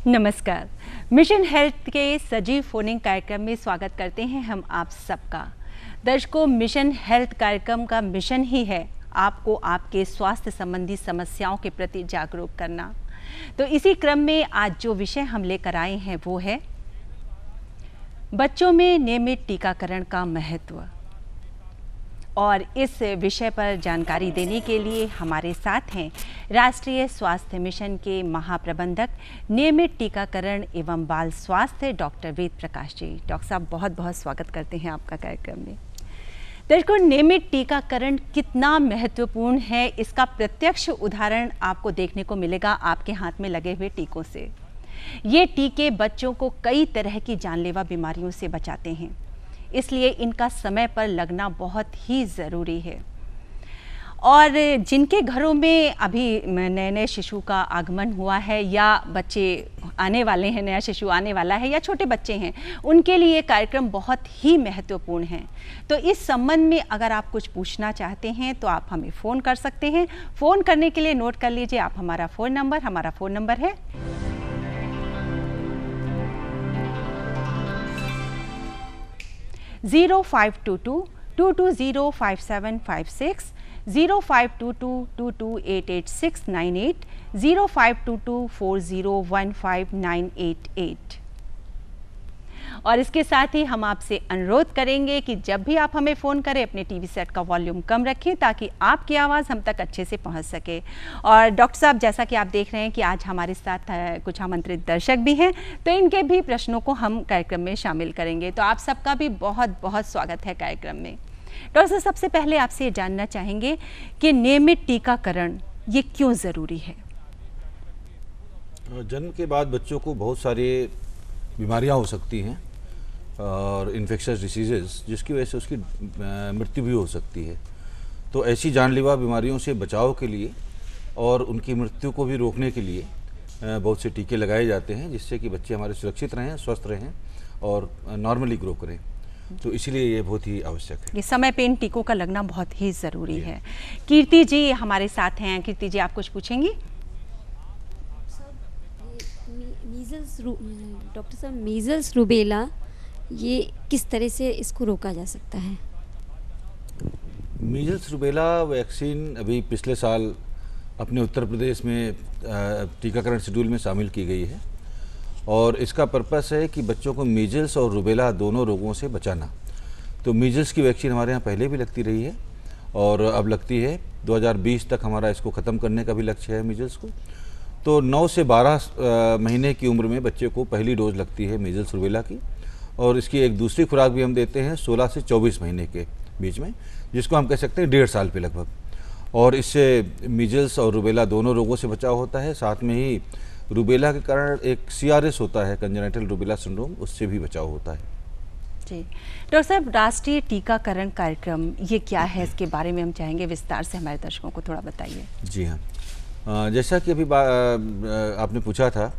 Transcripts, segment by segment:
नमस्कार। Mission health के सजीव फोनिंग कार्यक्रम में स्वागत करते हैं हम आप सबका। दर्शकों, मिशन हेल्थ कार्यक्रम का मिशन ही है आपको आपके स्वास्थ्य संबंधी समस्याओं के प्रति जागरूक करना। तो इसी क्रम में आज जो विषय हम लेकर आए हैं वो है बच्चों में नियमित टीकाकरण का महत्व। और इस विषय पर जानकारी देने के लिए हमारे साथ हैं राष्ट्रीय स्वास्थ्य मिशन के महाप्रबंधक नियमित टीकाकरण एवं बाल स्वास्थ्य डॉक्टर वेद प्रकाश जी। डॉक्टर साहब, बहुत बहुत स्वागत करते हैं आपका कार्यक्रम में। दर्शकों, नियमित टीकाकरण कितना महत्वपूर्ण है इसका प्रत्यक्ष उदाहरण आपको देखने को मिलेगा आपके हाथ में लगे हुए टीकों से। ये टीके बच्चों को कई तरह की जानलेवा बीमारियों से बचाते हैं, इसलिए इनका समय पर लगना बहुत ही ज़रूरी है। और जिनके घरों में अभी नए नए शिशु का आगमन हुआ है या बच्चे आने वाले हैं, नया शिशु आने वाला है या छोटे बच्चे हैं, उनके लिए ये कार्यक्रम बहुत ही महत्वपूर्ण है। तो इस संबंध में अगर आप कुछ पूछना चाहते हैं तो आप हमें फ़ोन कर सकते हैं। फ़ोन करने के लिए नोट कर लीजिए आप हमारा फ़ोन नंबर है 0522-220-5756, 0522-2288-698, 0522-4015-988। और इसके साथ ही हम आपसे अनुरोध करेंगे कि जब भी आप हमें फ़ोन करें अपने टीवी सेट का वॉल्यूम कम रखें ताकि आपकी आवाज़ हम तक अच्छे से पहुंच सके। और डॉक्टर साहब, जैसा कि आप देख रहे हैं कि आज हमारे साथ कुछ आमंत्रित दर्शक भी हैं, तो इनके भी प्रश्नों को हम कार्यक्रम में शामिल करेंगे। तो आप सबका भी बहुत बहुत स्वागत है कार्यक्रम में। डॉक्टर साहब, सबसे पहले आपसे ये जानना चाहेंगे कि नियमित टीकाकरण ये क्यों ज़रूरी है? जन्म के बाद बच्चों को बहुत सारी बीमारियां हो सकती हैं और इन्फेक्शस डिसीजेस, जिसकी वजह से उसकी मृत्यु भी हो सकती है। तो ऐसी जानलेवा बीमारियों से बचाव के लिए और उनकी मृत्यु को भी रोकने के लिए बहुत से टीके लगाए जाते हैं, जिससे कि बच्चे हमारे सुरक्षित रहें, स्वस्थ रहें और नॉर्मली ग्रो करें। तो इसीलिए ये बहुत ही आवश्यक है। ये समय पे इन टीकों का लगना बहुत ही ज़रूरी है। कीर्ति जी हमारे साथ हैं। कीर्ति जी, आप कुछ पूछेंगी? डॉक्टर साहब, मीज़ल्स रूबेला ये किस तरह से इसको रोका जा सकता है? मीज़ल्स रूबेला वैक्सीन अभी पिछले साल अपने उत्तर प्रदेश में टीकाकरण शेड्यूल में शामिल की गई है और इसका पर्पस है कि बच्चों को मीज़ल्स और रूबेला दोनों रोगों से बचाना। तो मीज़ल्स की वैक्सीन हमारे यहाँ पहले भी लगती रही है और अब लगती है। 2020 तक हमारा इसको ख़त्म करने का भी लक्ष्य है मीज़ल्स को। तो 9 से 12 महीने की उम्र में बच्चे को पहली डोज लगती है मीज़ल्स रूबेला की, और इसकी एक दूसरी खुराक भी हम देते हैं 16 से 24 महीने के बीच में, जिसको हम कह सकते हैं 1.5 साल पे लगभग। और इससे मीज़ल्स और रूबेला दोनों रोगों से बचाव होता है। साथ में ही रूबेला के कारण एक CRS होता है, कंजेनिटल रूबेला सिंड्रोम, उससे भी बचाव होता है। जी डॉक्टर साहब, राष्ट्रीय टीकाकरण कार्यक्रम ये क्या है, इसके बारे में हम चाहेंगे विस्तार से हमारे दर्शकों को थोड़ा बताइए। जी हाँ, जैसा कि अभी आपने पूछा था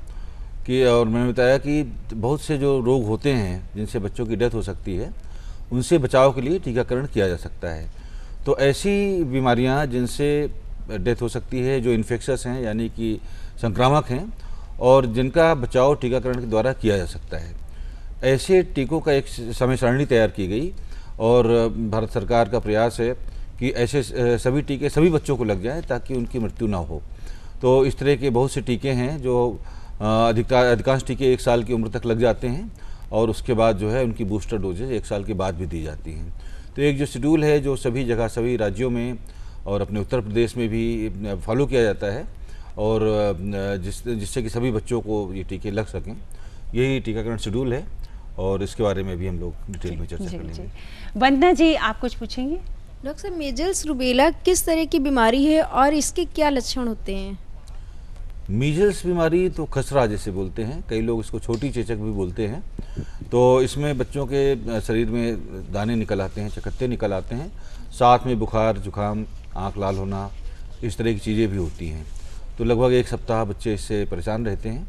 कि, और मैंने बताया कि बहुत से जो रोग होते हैं जिनसे बच्चों की डेथ हो सकती है, उनसे बचाव के लिए टीकाकरण किया जा सकता है। तो ऐसी बीमारियां जिनसे डेथ हो सकती है, जो इन्फेक्शस हैं यानी कि संक्रामक हैं और जिनका बचाव टीकाकरण के द्वारा किया जा सकता है, ऐसे टीकों का एक समय सारणी तैयार की गई और भारत सरकार का प्रयास है कि ऐसे सभी टीके सभी बच्चों को लग जाएं ताकि उनकी मृत्यु ना हो। तो इस तरह के बहुत से टीके हैं जो अधिकांश टीके 1 साल की उम्र तक लग जाते हैं और उसके बाद जो है उनकी बूस्टर डोजेज 1 साल के बाद भी दी जाती हैं। तो एक जो शेड्यूल है जो सभी जगह सभी राज्यों में और अपने उत्तर प्रदेश में भी फॉलो किया जाता है और जिससे कि सभी बच्चों को ये टीके लग सकें, यही टीकाकरण शेड्यूल है और इसके बारे में भी हम लोग डिटेल में चर्चा करेंगे। वंदना जी, आप कुछ पूछेंगे? डॉक्टर साहब, मीज़ल्स रूबेला किस तरह की बीमारी है और इसके क्या लक्षण होते हैं? मीज़ल्स बीमारी तो खसरा जैसे बोलते हैं, कई लोग इसको छोटी चेचक भी बोलते हैं। तो इसमें बच्चों के शरीर में दाने निकल आते हैं, चकत्ते निकल आते हैं, साथ में बुखार, जुकाम, आँख लाल होना, इस तरह की चीज़ें भी होती हैं। तो लगभग 1 सप्ताह बच्चे इससे परेशान रहते हैं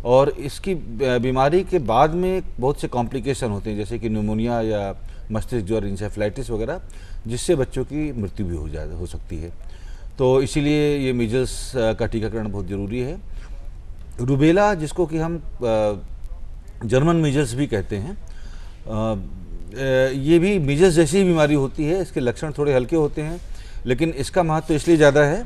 और इसकी बीमारी के बाद में बहुत से कॉम्प्लिकेशन होते हैं, जैसे कि न्यूमोनिया या मस्तिष्क ज्वर, इंसेफ्लाइटिस वगैरह, जिससे बच्चों की मृत्यु भी हो सकती है। तो इसीलिए ये मीज़ल्स का टीकाकरण बहुत ज़रूरी है। रूबेला, जिसको कि हम जर्मन मीजल्स भी कहते हैं, ये भी मीजल्स जैसी बीमारी होती है। इसके लक्षण थोड़े हल्के होते हैं, लेकिन इसका महत्व इसलिए ज़्यादा है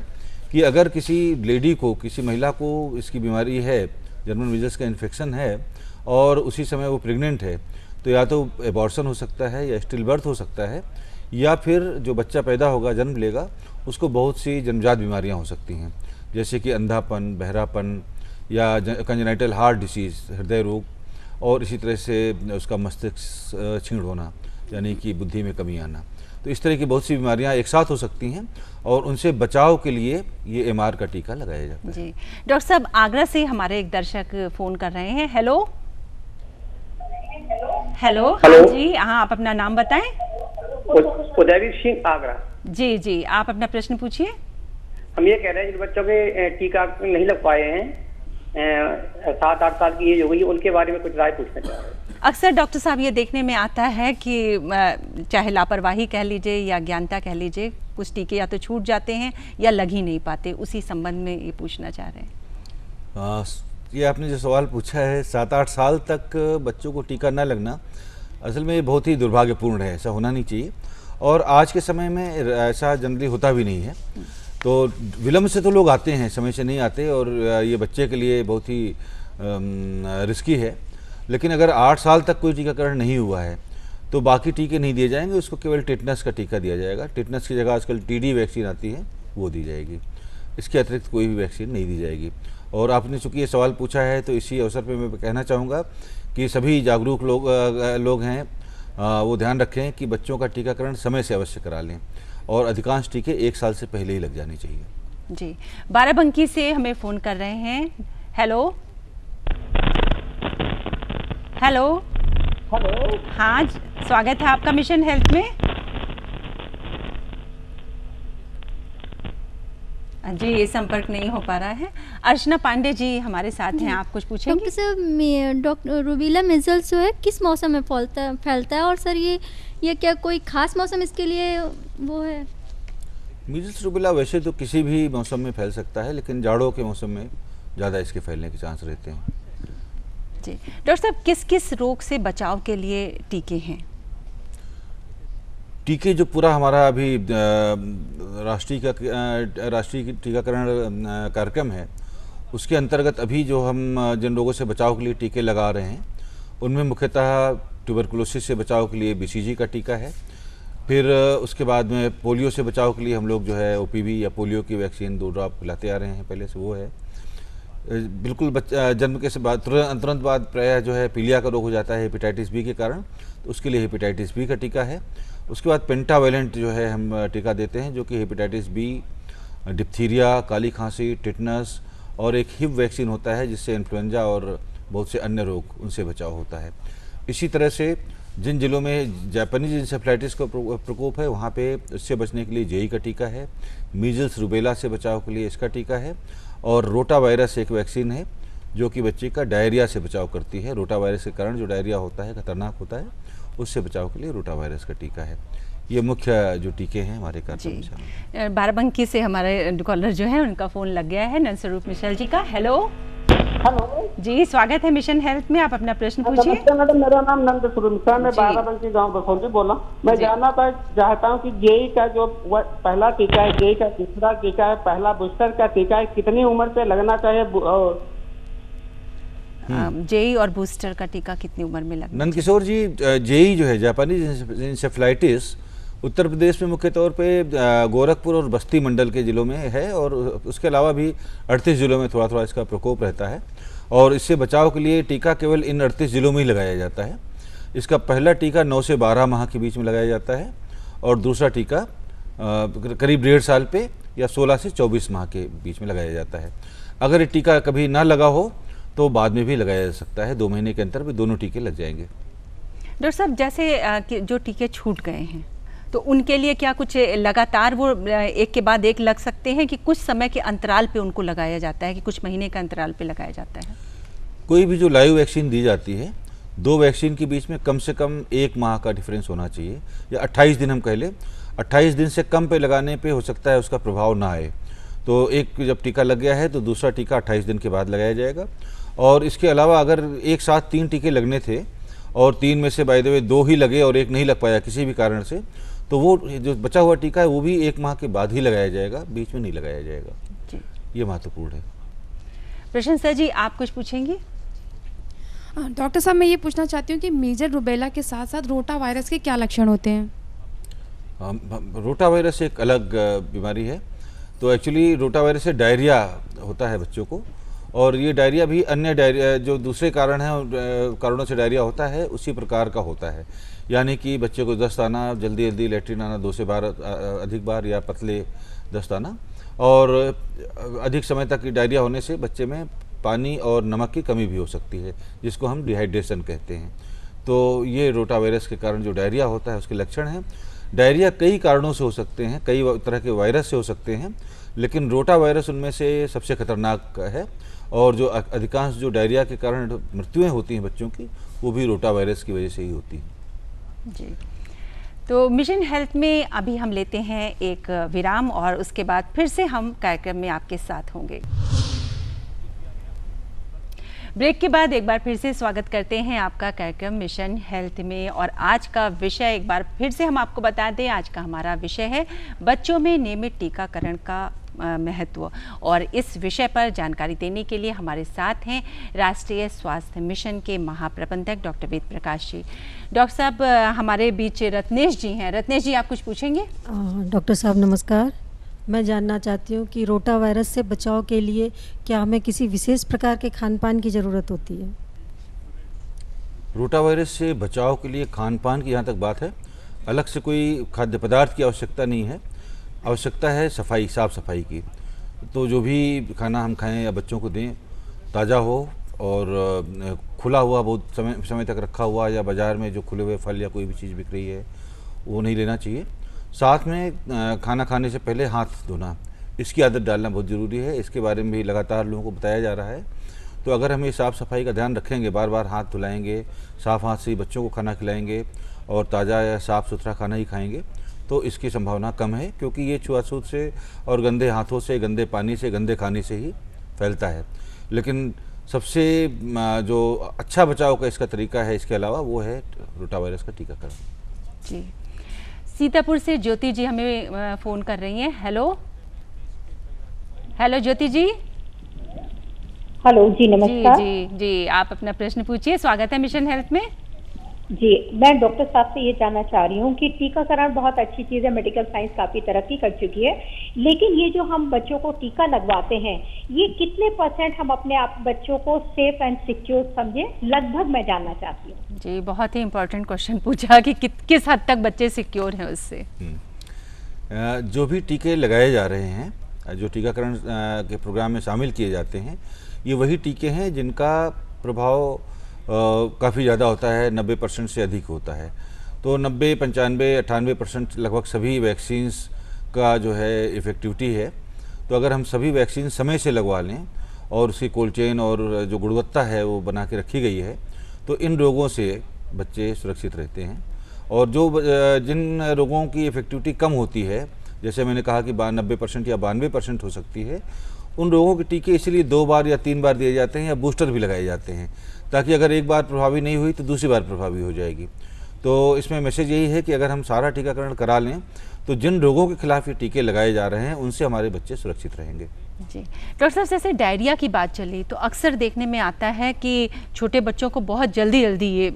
कि अगर किसी लेडी को, किसी महिला को इसकी बीमारी है, जर्मन मीजल्स का इन्फेक्शन है, और उसी समय वो प्रेग्नेंट है, तो या तो एबॉर्शन हो सकता है या स्टिल बर्थ हो सकता है, या फिर जो बच्चा पैदा होगा, जन्म लेगा, उसको बहुत सी जन्मजात बीमारियां हो सकती हैं, जैसे कि अंधापन, बहरापन, या कंजेनाइटल हार्ट डिसीज़, हृदय रोग, और इसी तरह से उसका मस्तिष्क क्षीण होना, यानी कि बुद्धि में कमी आना। तो इस तरह की बहुत सी बीमारियां एक साथ हो सकती हैं, और उनसे बचाव के लिए ये MR का टीका लगाया जाता है। जी डॉक्टर साहब, आगरा से हमारे एक दर्शक फ़ोन कर रहे हैं। हेलो हेलो, हाँ जी, हाँ, आप अपना नाम बताएं। उदयवीर सिंह, आगरा। जी जी, आप अपना प्रश्न पूछिए। हम ये कह रहे हैं जिन बच्चों के टीका नहीं लग पाए हैं, 7-8 साल की एज हो गई, उनके बारे में कुछ राय पूछना चाह रहे हैं। अक्सर डॉक्टर साहब ये देखने में आता है कि चाहे लापरवाही कह लीजिए या ज्ञानता कह लीजिए, कुछ टीके या तो छूट जाते हैं या लग ही नहीं पाते। उसी संबंध में ये पूछना चाह रहे हैं। ये आपने जो सवाल पूछा है, 7-8 साल तक बच्चों को टीका न लगना, असल में ये बहुत ही दुर्भाग्यपूर्ण है। ऐसा होना नहीं चाहिए, और आज के समय में ऐसा जनरली होता भी नहीं है। तो विलम्ब से तो लोग आते हैं, समय से नहीं आते, और ये बच्चे के लिए बहुत ही रिस्की है। लेकिन अगर 8 साल तक कोई टीकाकरण नहीं हुआ है तो बाकी टीके नहीं दिए जाएंगे, उसको केवल टेटनस का टीका दिया जाएगा। टेटनस की जगह आजकल TD वैक्सीन आती है, वो दी जाएगी। इसके अतिरिक्त कोई भी वैक्सीन नहीं दी जाएगी। और आपने चूँकि ये सवाल पूछा है, तो इसी अवसर पे मैं कहना चाहूँगा कि सभी जागरूक लोग हैं, वो ध्यान रखें कि बच्चों का टीकाकरण समय से अवश्य करा लें, और अधिकांश टीके 1 साल से पहले ही लग जाने चाहिए। जी, बाराबंकी से हमें फ़ोन कर रहे हैं। हेलो हेलो हेलो, हाँ, स्वागत है आपका मिशन हेल्थ में। जी, ये संपर्क नहीं हो पा रहा है। अर्चना पांडे जी हमारे साथ हैं, आप कुछ पूछेंगे? डॉक्टर साहब, रूबेला मिज़ल्स जो है किस मौसम में फैलता है, और सर ये क्या कोई खास मौसम इसके लिए वो है? मीजल्स रूबेला वैसे तो किसी भी मौसम में फैल सकता है, लेकिन जाड़ों के मौसम में ज़्यादा इसके फैलने के चांस रहते हैं। जी डॉक्टर साहब, किस किस रोग से बचाव के लिए टीके हैं? टीके जो पूरा हमारा अभी राष्ट्रीय टीकाकरण कार्यक्रम है, उसके अंतर्गत अभी जो हम जिन रोगों से बचाव के लिए टीके लगा रहे हैं, उनमें मुख्यतः ट्यूबरकुलोसिस से बचाव के लिए BCG का टीका है। फिर उसके बाद में पोलियो से बचाव के लिए हम लोग जो है OPV या पोलियो की वैक्सीन 2 ड्रॉप पिलाते आ रहे हैं, पहले से वो है। बिल्कुल जन्म के बाद तुरंत बाद प्रायः जो है पीलिया का रोग हो जाता है हेपेटाइटिस B के कारण, तो उसके लिए हेपेटाइटिस B का टीका है। उसके बाद पेंटावेलेंट जो है हम टीका देते हैं, जो कि हेपेटाइटिस B, डिप्थीरिया, काली खांसी, टिटनस, और एक HIV वैक्सीन होता है जिससे इन्फ्लुएंजा और बहुत से अन्य रोग, उनसे बचाव होता है। इसी तरह से जिन जिलों में जापानीज इंसेफ्लाइटिस का प्रकोप है, वहाँ पे इससे बचने के लिए JE का टीका है। मीजल्स रूबेला से बचाव के लिए इसका टीका है, और रोटा वायरस एक वैक्सीन है जो कि बच्चे का डायरिया से बचाव करती है। रोटा वायरस के कारण जो डायरिया होता है, खतरनाक होता है, उससे बचाव के लिए रोटा वायरस का टीका है। ये मुख्य जो टीके हैं हमारे कार्यक्रम में। बाराबंकी से हमारे कॉलर जो है उनका फ़ोन लग गया है, नंदस्वरूप मिशल जी का। हेलो हेलो जी, स्वागत है मिशन हेल्थ में, आप अपना प्रश्न पूछिए। मैडम, मेरा नाम नंदस्वरूप मिशल, मैं बाराबंकी गांव बसौली बोला। मैं जानना चाहता हूं कि JE का जो पहला टीका है, JE का दूसरा टीका है, पहला बूस्टर का टीका है, कितनी उम्र पे लगना चाहिए? JE और बूस्टर का टीका कितनी उम्र में लगना? नंद किशोर जी, JE जो है जापानीज इंसेफ्लाइटिस, उत्तर प्रदेश में मुख्य तौर पे गोरखपुर और बस्ती मंडल के ज़िलों में है, और उसके अलावा भी 38 ज़िलों में थोड़ा थोड़ा इसका प्रकोप रहता है। और इससे बचाव के लिए टीका केवल इन 38 ज़िलों में ही लगाया जाता है। इसका पहला टीका 9 से 12 माह के बीच में लगाया जाता है, और दूसरा टीका करीब 1.5 साल पे या 16 से 24 माह के बीच में लगाया जाता है। अगर ये टीका कभी ना लगा हो तो बाद में भी लगाया जा सकता है, 2 महीने के अंतर में दोनों टीके लग जाएंगे। डॉक्टर साहब, जैसे जो टीके छूट गए हैं, तो उनके लिए क्या कुछ लगातार वो एक के बाद एक लग सकते हैं, कि कुछ समय के अंतराल पे उनको लगाया जाता है, कि कुछ महीने का अंतराल पे लगाया जाता है? कोई भी जो लाइव वैक्सीन दी जाती है, 2 वैक्सीन के बीच में कम से कम 1 माह का डिफरेंस होना चाहिए, या 28 दिन हम कह लें। 28 दिन से कम पे लगाने पे हो सकता है उसका प्रभाव ना आए। तो एक जब टीका लग गया है तो दूसरा टीका 28 दिन के बाद लगाया जाएगा। और इसके अलावा अगर एक साथ 3 टीके लगने थे और 3 में से बाय द वे 2 ही लगे और एक नहीं लग पाया किसी भी कारण से, तो वो जो बचा हुआ टीका है वो भी 1 माह के बाद ही लगाया जाएगा, बीच में नहीं लगाया जाएगा जी। ये महत्वपूर्ण है। प्रशंसा जी, आप कुछ पूछेंगी? डॉक्टर साहब, मैं ये पूछना चाहती हूँ कि मीजल रुबेला के साथ साथ रोटा वायरस के क्या लक्षण होते हैं? रोटा वायरस एक अलग बीमारी है। तो एक्चुअली रोटा वायरस से डायरिया होता है बच्चों को, और ये डायरिया भी अन्य डायरिया जो दूसरे कारणों से डायरिया होता है उसी प्रकार का होता है। यानी कि बच्चे को दस्त आना, जल्दी जल्दी लेटरिन आना 2 से 12 अधिक बार, या पतले दस्त आना, और अधिक समय तक डायरिया होने से बच्चे में पानी और नमक की कमी भी हो सकती है, जिसको हम डिहाइड्रेशन कहते हैं। तो ये रोटा वायरस के कारण जो डायरिया होता है उसके लक्षण हैं। डायरिया कई कारणों से हो सकते हैं, कई तरह के वायरस से हो सकते हैं, लेकिन रोटा वायरस उनमें से सबसे खतरनाक है। और जो अधिकांश जो डायरिया के कारण मृत्युएं होती हैं बच्चों की, वो भी रोटा वायरस की वजह से ही होती हैं जी। तो मिशन हेल्थ में अभी हम लेते हैं एक विराम, और उसके बाद फिर से हम कार्यक्रम में आपके साथ होंगे। ब्रेक के बाद एक बार फिर से स्वागत करते हैं आपका कार्यक्रम मिशन हेल्थ में। और आज का विषय एक बार फिर से हम आपको बता दें, आज का हमारा विषय है बच्चों में नियमित टीकाकरण का महत्व। और इस विषय पर जानकारी देने के लिए हमारे साथ हैं राष्ट्रीय स्वास्थ्य मिशन के महाप्रबंधक डॉक्टर वेद प्रकाश जी। डॉक्टर साहब, हमारे बीच रत्नेश जी हैं। रत्नेश जी, आप कुछ पूछेंगे? डॉक्टर साहब नमस्कार। मैं जानना चाहती हूँ कि रोटा वायरस से बचाव के लिए क्या हमें किसी विशेष प्रकार के खान पान की ज़रूरत होती है? रोटा वायरस से बचाव के लिए खान पान की जहाँ तक बात है, अलग से कोई खाद्य पदार्थ की आवश्यकता नहीं है। आवश्यकता है सफाई, साफ़ सफाई की। तो जो भी खाना हम खाएं या बच्चों को दें, ताज़ा हो और खुला हुआ, बहुत समय तक रखा हुआ, या बाज़ार में जो खुले हुए फल या कोई भी चीज़ बिक रही है वो नहीं लेना चाहिए। साथ में खाना खाने से पहले हाथ धोना, इसकी आदत डालना बहुत ज़रूरी है। इसके बारे में भी लगातार लोगों को बताया जा रहा है। तो अगर हम ये साफ़ सफाई का ध्यान रखेंगे, बार बार हाथ धुलाएंगे, साफ़ हाथ से ही बच्चों को खाना खिलाएंगे और ताज़ा या साफ़ सुथरा खाना ही खाएंगे, तो इसकी संभावना कम है, क्योंकि ये छुआछूत से और गंदे हाथों से, गंदे पानी से, गंदे खाने से ही फैलता है। लेकिन सबसे जो अच्छा बचाव का इसका तरीका है इसके अलावा, वो है रोटा वायरस का टीकाकरण जी। सीतापुर से ज्योति जी हमें फ़ोन कर रही हैं। हेलो हेलो ज्योति जी। हेलो जी, नमस्कार। जी जी जी, आप अपना प्रश्न पूछिए। स्वागत है मिशन हेल्थ में। जी, मैं डॉक्टर साहब से ये जानना चाह रही हूँ कि टीकाकरण बहुत अच्छी चीज़ है, मेडिकल साइंस काफ़ी तरक्की कर चुकी है, लेकिन ये जो हम बच्चों को टीका लगवाते हैं, ये कितने % हम अपने आप बच्चों को सेफ एंड सिक्योर समझे, लगभग मैं जानना चाहती हूँ। जी, बहुत ही इम्पोर्टेंट क्वेश्चन पूछा कि किस हद तक बच्चे सिक्योर हैं उससे। जो भी टीके लगाए जा रहे हैं, जो टीकाकरण के प्रोग्राम में शामिल किए जाते हैं, ये वही टीके हैं जिनका प्रभाव काफ़ी ज़्यादा होता है, 90% से अधिक होता है। तो 90, 95, 98% लगभग सभी वैक्सीन्स का जो है इफ़ेक्टिविटी है। तो अगर हम सभी वैक्सीन समय से लगवा लें और उसकी कोल्ड चेन और जो गुणवत्ता है वो बना के रखी गई है, तो इन रोगों से बच्चे सुरक्षित रहते हैं। और जो जिन रोगों की इफ़ेक्टिविटी कम होती है, जैसे मैंने कहा कि 90% या 92% हो सकती है, उन रोगों के टीके इसलिए 2 बार या 3 बार दिए जाते हैं या बूस्टर भी लगाए जाते हैं, ताकि अगर एक बार प्रभावी नहीं हुई तो दूसरी बार प्रभावी हो जाएगी। तो इसमें मैसेज यही है कि अगर हम सारा टीकाकरण करा लें तो जिन रोगों के खिलाफ ये टीके लगाए जा रहे हैं उनसे हमारे बच्चे सुरक्षित रहेंगे। जी डॉक्टर साहब, जैसे डायरिया की बात चली तो अक्सर देखने में आता है कि छोटे बच्चों को बहुत जल्दी ये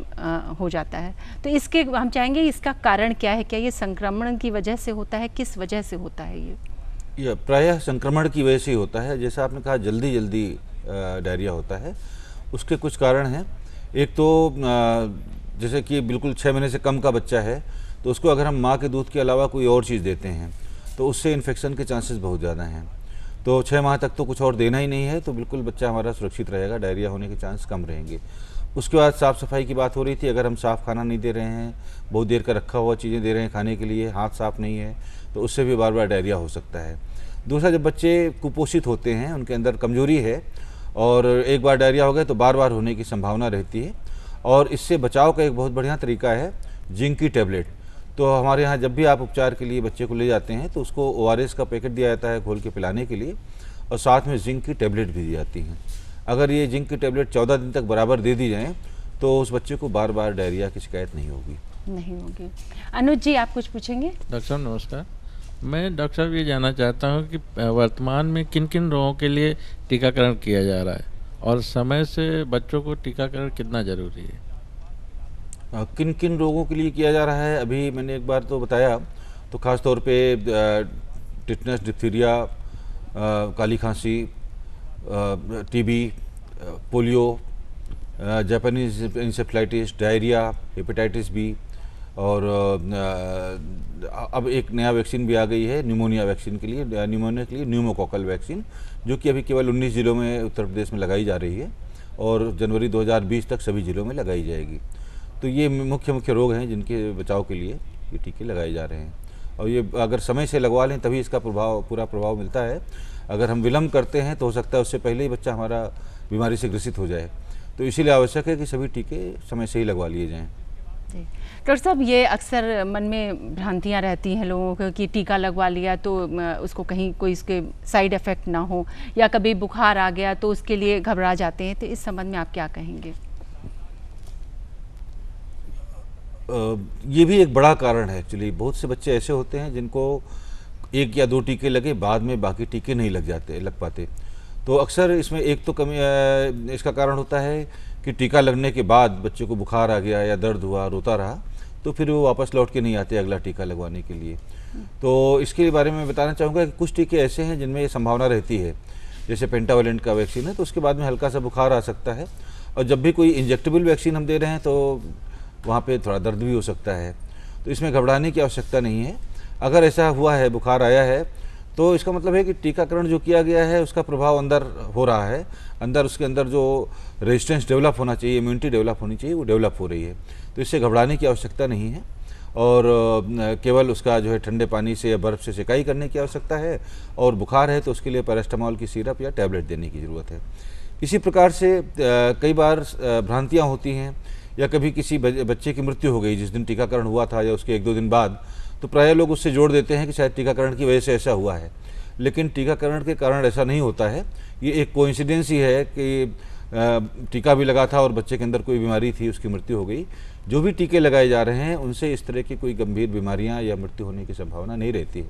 हो जाता है। तो इसके हम चाहेंगे इसका कारण क्या है? क्या ये संक्रमण की वजह से होता है? किस वजह से होता है ये? प्रायः संक्रमण की वजह से ही होता है। जैसा आपने कहा जल्दी डायरिया होता है, उसके कुछ कारण हैं। एक तो जैसे कि बिल्कुल 6 महीने से कम का बच्चा है तो उसको अगर हम माँ के दूध के अलावा कोई और चीज़ देते हैं तो उससे इन्फेक्शन के चांसेस बहुत ज़्यादा हैं। तो 6 माह तक तो कुछ और देना ही नहीं है, तो बिल्कुल बच्चा हमारा सुरक्षित रहेगा, डायरिया होने के चांस कम रहेंगे। उसके बाद साफ़ सफाई की बात हो रही थी। अगर हम साफ़ खाना नहीं दे रहे हैं, बहुत देर का रखा हुआ चीज़ें दे रहे हैं खाने के लिए, हाथ साफ़ नहीं है, तो उससे भी बार बार डायरिया हो सकता है। दूसरा, जब बच्चे कुपोषित होते हैं, उनके अंदर कमजोरी है और एक बार डायरिया हो गया तो बार बार होने की संभावना रहती है। और इससे बचाव का एक बहुत बढ़िया तरीका है जिंक की टैबलेट। तो हमारे यहाँ जब भी आप उपचार के लिए बच्चे को ले जाते हैं तो उसको ORS का पैकेट दिया जाता है घोल के पिलाने के लिए, और साथ में जिंक की टेबलेट भी दी जाती हैं। अगर ये जिंक की टेबलेट 14 दिन तक बराबर दे दी जाएँ तो उस बच्चे को बार बार डायरिया की शिकायत नहीं होगी। अनुज जी, आप कुछ पूछेंगे? डॉक्टर साहब नमस्कार। मैं डॉक्टर साहब ये जानना चाहता हूँ कि वर्तमान में किन किन रोगों के लिए टीकाकरण किया जा रहा है और समय से बच्चों को टीकाकरण कितना ज़रूरी है? किन किन रोगों के लिए किया जा रहा है, अभी मैंने एक बार तो बताया, तो ख़ास तौर पे टिटनस, डिप्थीरिया, काली खांसी, TB, polio, Japanese encephalitis, diarrhoea, hepatitis B, और अब एक नया वैक्सीन भी आ गई है न्यूमोनिया वैक्सीन के लिए, न्यूमोनिया के लिए न्यूमोकोकल वैक्सीन, जो कि अभी केवल 19 जिलों में उत्तर प्रदेश में लगाई जा रही है और जनवरी 2020 तक सभी जिलों में लगाई जाएगी। तो ये मुख्य रोग हैं जिनके बचाव के लिए ये टीके लगाए जा रहे हैं, और ये अगर समय से लगवा लें तभी इसका पूरा प्रभाव मिलता है। अगर हम विलम्ब करते हैं तो हो सकता है उससे पहले ही बच्चा हमारा बीमारी से ग्रसित हो जाए। तो इसीलिए आवश्यक है कि सभी टीके समय से ही लगवा लिए जाएँ। डॉक्टर साहब, ये अक्सर मन में भ्रांतियाँ रहती हैं लोगों को कि टीका लगवा लिया तो उसको कहीं कोई इसके साइड इफ़ेक्ट ना हो, या कभी बुखार आ गया तो उसके लिए घबरा जाते हैं। तो इस संबंध में आप क्या कहेंगे? ये भी एक बड़ा कारण है एक्चुअली। बहुत से बच्चे ऐसे होते हैं जिनको 1 या 2 टीके लगे, बाद में बाकी टीके नहीं लग पाते। तो अक्सर इसमें एक तो इसका कारण होता है कि टीका लगने के बाद बच्चे को बुखार आ गया या दर्द हुआ, रोता रहा, तो फिर वो वापस लौट के नहीं आते अगला टीका लगवाने के लिए। तो इसके बारे में बताना चाहूँगा कि कुछ टीके ऐसे हैं जिनमें ये संभावना रहती है, जैसे पेंटावलेंट का वैक्सीन है, तो उसके बाद में हल्का सा बुखार आ सकता है, और जब भी कोई इंजेक्टेबल वैक्सीन हम दे रहे हैं तो वहाँ पे थोड़ा दर्द भी हो सकता है। तो इसमें घबराने की आवश्यकता नहीं है। अगर ऐसा हुआ है, बुखार आया है, तो इसका मतलब है कि टीकाकरण जो किया गया है उसका प्रभाव अंदर हो रहा है, उसके अंदर जो रेजिस्टेंस डेवलप होना चाहिए, इम्यूनिटी डेवलप होनी चाहिए, वो डेवलप हो रही है। तो इससे घबराने की आवश्यकता नहीं है, और केवल उसका जो है ठंडे पानी से या बर्फ़ से सिकाई करने की आवश्यकता है, और बुखार है तो उसके लिए पैरास्टामोल की सिरप या टैबलेट देने की ज़रूरत है। इसी प्रकार से कई बार भ्रांतियाँ होती हैं, या कभी किसी बच्चे की मृत्यु हो गई जिस दिन टीकाकरण हुआ था या उसके 1-2 दिन बाद, तो प्रायः लोग उससे जोड़ देते हैं कि शायद टीकाकरण की वजह से ऐसा हुआ है, लेकिन टीकाकरण के कारण ऐसा नहीं होता है। ये एक कोइंसिडेंस ही है कि टीका भी लगा था और बच्चे के अंदर कोई बीमारी थी, उसकी मृत्यु हो गई। जो भी टीके लगाए जा रहे हैं उनसे इस तरह की कोई गंभीर बीमारियां या मृत्यु होने की संभावना नहीं रहती है।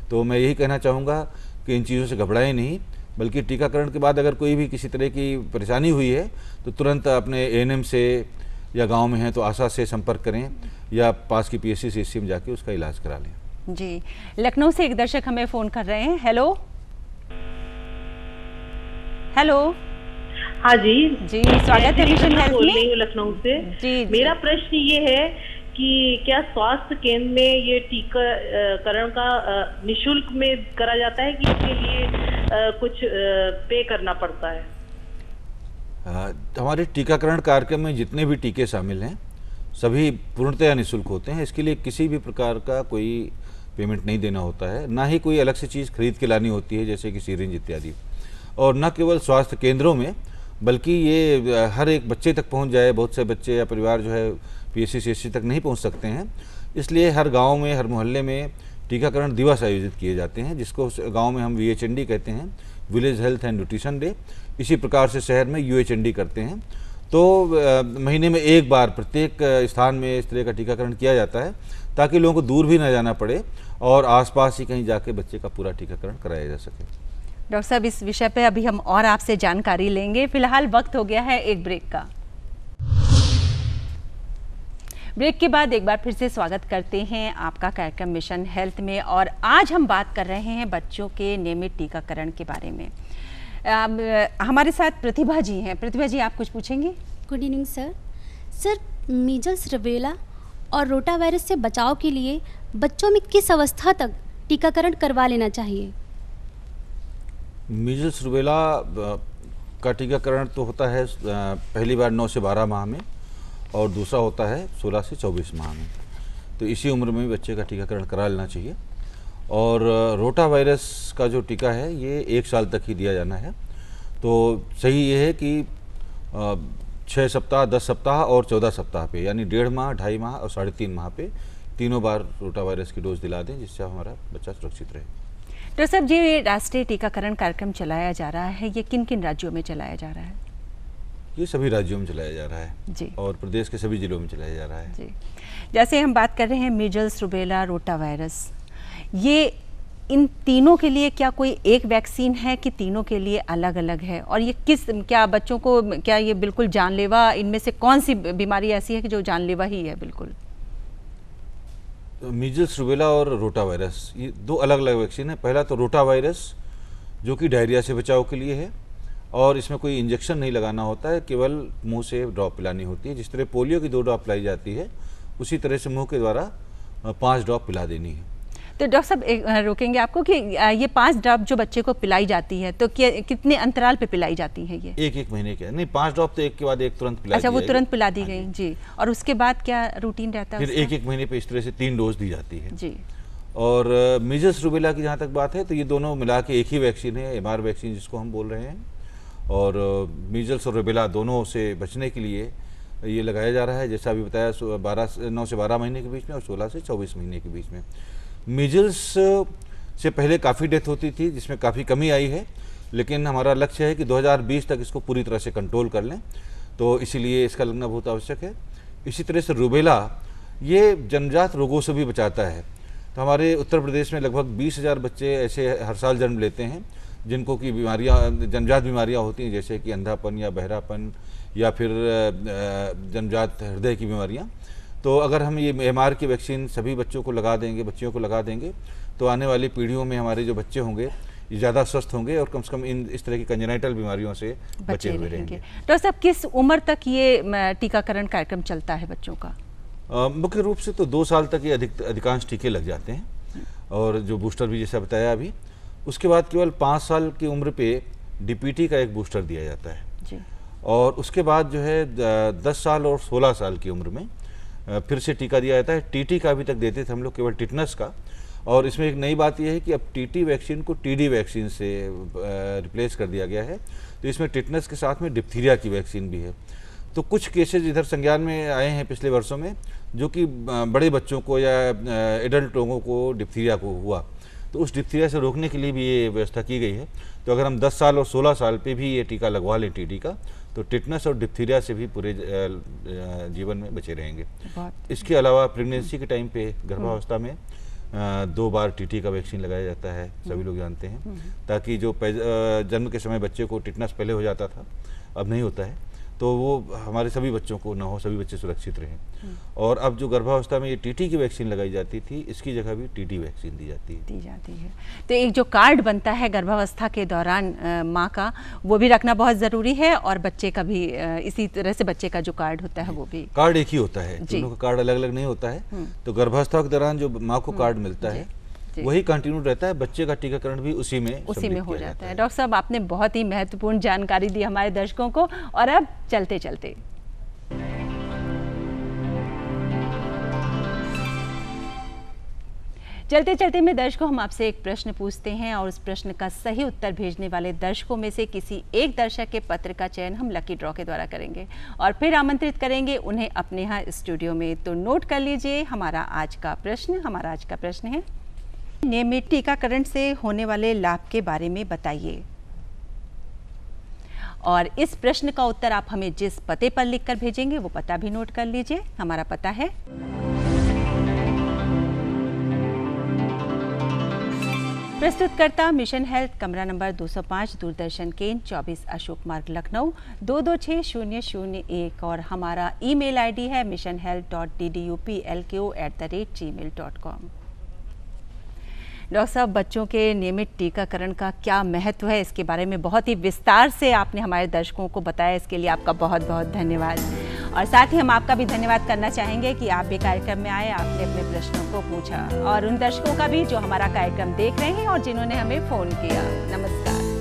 तो मैं यही कहना चाहूँगा कि इन चीज़ों से घबराएं नहीं, बल्कि टीकाकरण के बाद अगर कोई भी किसी तरह की परेशानी हुई है तो तुरंत अपने ANM से, या गांव में हैं तो आशा से संपर्क करें, या पास की PSC CHC में जाके उसका इलाज करा लें। जी, लखनऊ से एक दर्शक हमें फ़ोन कर रहे हैं। Hello hello. हाँ जी स्वागत है मिशन हेल्थ बोल में। रही हूँ लखनऊ से। जी, मेरा प्रश्न ये है कि क्या स्वास्थ्य केंद्र में ये टीकाकरण का निशुल्क में करा जाता है कि इसके लिए कुछ पे करना पड़ता है? हमारे टीकाकरण कार्यक्रम में जितने भी टीके शामिल हैं सभी पूर्णतया निःशुल्क होते हैं। इसके लिए किसी भी प्रकार का कोई पेमेंट नहीं देना होता है, ना ही कोई अलग से चीज़ खरीद के लानी होती है जैसे कि सिरिंज इत्यादि। और न केवल स्वास्थ्य केंद्रों में, बल्कि ये हर एक बच्चे तक पहुंच जाए। बहुत से बच्चे या परिवार जो है PSC CHC तक नहीं पहुंच सकते हैं, इसलिए हर गांव में, हर मोहल्ले में टीकाकरण दिवस आयोजित किए जाते हैं, जिसको गांव में हम VHND कहते हैं, village health and nutrition day. इसी प्रकार से शहर में UHND करते हैं। तो महीने में एक बार प्रत्येक स्थान में इस तरह का टीकाकरण किया जाता है, ताकि लोगों को दूर भी न जाना पड़े और आसपास ही कहीं जाके बच्चे का पूरा टीकाकरण कराया जा सके। डॉक्टर साहब, इस विषय पे अभी हम और आपसे जानकारी लेंगे। फिलहाल वक्त हो गया है एक ब्रेक का। ब्रेक के बाद एक बार फिर से स्वागत करते हैं आपका कार्यक्रम मिशन हेल्थ में, और आज हम बात कर रहे हैं बच्चों के नियमित टीकाकरण के बारे में। हमारे साथ प्रतिभा जी हैं। प्रतिभा जी, आप कुछ पूछेंगी? Good evening sir. Sir, measles, rubella और रोटा वायरस से बचाव के लिए बच्चों में किस अवस्था तक टीकाकरण करवा लेना चाहिए? मीजल्स रूबेला का टीकाकरण तो होता है पहली बार 9 से 12 माह में, और दूसरा होता है 16 से 24 माह में। तो इसी उम्र में बच्चे का टीकाकरण करा लेना चाहिए। और रोटा वायरस का जो टीका है ये 1 साल तक ही दिया जाना है। तो सही ये है कि 6 सप्ताह, 10 सप्ताह और 14 सप्ताह पे, यानी 1.5 माह, 2.5 माह और 3.5 माह पे तीनों बार रोटा वायरस की डोज दिला दें, जिससे हमारा बच्चा सुरक्षित रहे। डॉक्टर साहब जी, ये राष्ट्रीय टीकाकरण कार्यक्रम चलाया जा रहा है, ये किन किन राज्यों में चलाया जा रहा है? ये सभी राज्यों में चलाया जा रहा है जी, और प्रदेश के सभी जिलों में चलाया जा रहा है जी। जैसे हम बात कर रहे हैं मीजल्स, रूबेला, रोटा वायरस, ये इन तीनों के लिए क्या कोई एक वैक्सीन है कि तीनों के लिए अलग अलग है? और ये क्या बच्चों को, क्या ये बिल्कुल जानलेवा, इनमें से कौन सी बीमारी ऐसी है कि जो जानलेवा ही है बिल्कुल? मीजल्स, रूबेला और रोटा वायरस, ये दो अलग अलग वैक्सीन है। पहला तो रोटा वायरस जो कि डायरिया से बचाव के लिए है, और इसमें कोई इंजेक्शन नहीं लगाना होता है, केवल मुंह से ड्रॉप पिलानी होती है। जिस तरह पोलियो की 2 ड्रॉप पिलाई जाती है, उसी तरह से मुंह के द्वारा 5 ड्रॉप पिला देनी है। तो डॉक्टर साहब रोकेंगे आपको कि ये 5 ड्रॉप जो बच्चे को पिलाई जाती है, तो कितने अंतराल पे पिलाई जाती है ये? 1-1 महीने के नहीं, 5 ड्रॉप तो एक के बाद एक तुरंत पिलाई। अच्छा, वो तुरंत पिला दी गई जी। और उसके बाद क्या रूटीन रहता है? फिर 1-1 महीने पे इस तरह से 3 डोज दी जाती है जी। और मीजल्स, रूबेला की जहाँ तक बात है, तो ये दोनों मिला के एक ही वैक्सीन है, MR वैक्सीन जिसको हम बोल रहे हैं। और मीजल्स और रूबेला दोनों से बचने के लिए ये लगाया जा रहा है, जैसा अभी बताया, 9 से 12 महीने के बीच में और 16 से 24 महीने के बीच में। मीजल्स से पहले काफ़ी डेथ होती थी, जिसमें काफ़ी कमी आई है, लेकिन हमारा लक्ष्य है कि 2020 तक इसको पूरी तरह से कंट्रोल कर लें, तो इसीलिए इसका लगना बहुत आवश्यक है। इसी तरह से रूबेला, ये जन्मजात रोगों से भी बचाता है। तो हमारे उत्तर प्रदेश में लगभग 20,000 बच्चे ऐसे हर साल जन्म लेते हैं जिनको कि बीमारियाँ, जन्मजात बीमारियाँ होती हैं, जैसे कि अंधापन या बहरापन या फिर जन्मजात हृदय की बीमारियाँ। तो अगर हम ये MR की वैक्सीन सभी बच्चों को लगा देंगे, बच्चियों को लगा देंगे, तो आने वाली पीढ़ियों में हमारे जो बच्चे होंगे ये ज़्यादा स्वस्थ होंगे और कम से कम इस तरह की कंजेनाइटल बीमारियों से बचे हुए रहेंगे। डॉक्टर साहब, किस उम्र तक ये टीकाकरण कार्यक्रम चलता है बच्चों का? मुख्य रूप से तो 2 साल तक ये अधिकांश टीके लग जाते हैं, और जो बूस्टर भी जैसा बताया अभी, उसके बाद केवल 5 साल की उम्र पे DPT का एक बूस्टर दिया जाता है जी। और उसके बाद जो है 10 साल और 16 साल की उम्र में फिर से टीका दिया जाता है। TT का अभी तक देते थे हम लोग, केवल टिटनस का। और इसमें एक नई बात यह है कि अब TT वैक्सीन को TD वैक्सीन से रिप्लेस कर दिया गया है, तो इसमें टिटनस के साथ में डिप्थीरिया की वैक्सीन भी है। तो कुछ केसेज इधर संज्ञान में आए हैं पिछले वर्षों में, जो कि बड़े बच्चों को या एडल्ट लोगों को डिप्थीरिया को हुआ, तो उस डिप्थीरिया से रोकने के लिए भी ये व्यवस्था की गई है। तो अगर हम 10 साल और 16 साल पे भी ये टीका लगवा लें TT का, तो टिटनस और डिप्थीरिया से भी पूरे जीवन में बचे रहेंगे। इसके अलावा प्रेगनेंसी के टाइम पे, गर्भावस्था में 2 बार TT का वैक्सीन लगाया जाता है, सभी लोग जानते हैं, ताकि जो जन्म के समय बच्चे को टिटनस पहले हो जाता था, अब नहीं होता है, तो वो हमारे सभी बच्चों को ना हो, सभी बच्चे सुरक्षित रहें। और अब जो गर्भावस्था में ये TT की वैक्सीन लगाई जाती थी, इसकी जगह भी TT वैक्सीन दी जाती है। तो एक जो कार्ड बनता है गर्भावस्था के दौरान माँ का, वो भी रखना बहुत ज़रूरी है, और बच्चे का भी इसी तरह से बच्चे का जो कार्ड होता है वो भी। कार्ड एक ही होता है, दोनों का कार्ड अलग अलग नहीं होता है। तो गर्भावस्था के दौरान जो माँ को कार्ड मिलता है वही कंटिन्यू रहता है, बच्चे का टीकाकरण भी उसी में हो जाता है। डॉक्टर साहब, आपने बहुत ही महत्वपूर्ण जानकारी दी हमारे दर्शकों को। और अब चलते चलते में दर्शकों, हम आपसे एक प्रश्न पूछते हैं, और उस प्रश्न का सही उत्तर भेजने वाले दर्शकों में से किसी एक दर्शक के पत्र का चयन हम लकी ड्रॉ के द्वारा करेंगे और फिर आमंत्रित करेंगे उन्हें अपने यहाँ स्टूडियो में। तो नोट कर लीजिए हमारा आज का प्रश्न है, नियमित टीकाकरण से होने वाले लाभ के बारे में बताइए। और इस प्रश्न का उत्तर आप हमें जिस पते पर लिखकर भेजेंगे वो पता भी नोट कर लीजिए। हमारा पता है प्रस्तुतकर्ता मिशन हेल्थ, कमरा नंबर 205, दूरदर्शन केंद्र 24 अशोक मार्ग, लखनऊ 226001, और हमारा ईमेल आईडी है missionhealth.ddupplko@gmail.com। डॉक्टर साहब, बच्चों के नियमित टीकाकरण का क्या महत्व है, इसके बारे में बहुत ही विस्तार से आपने हमारे दर्शकों को बताया, इसके लिए आपका बहुत बहुत धन्यवाद। और साथ ही हम आपका भी धन्यवाद करना चाहेंगे कि आप भी कार्यक्रम में आए, आपने अपने प्रश्नों को पूछा, और उन दर्शकों का भी जो हमारा कार्यक्रम देख रहे हैं और जिन्होंने हमें फ़ोन किया। नमस्कार।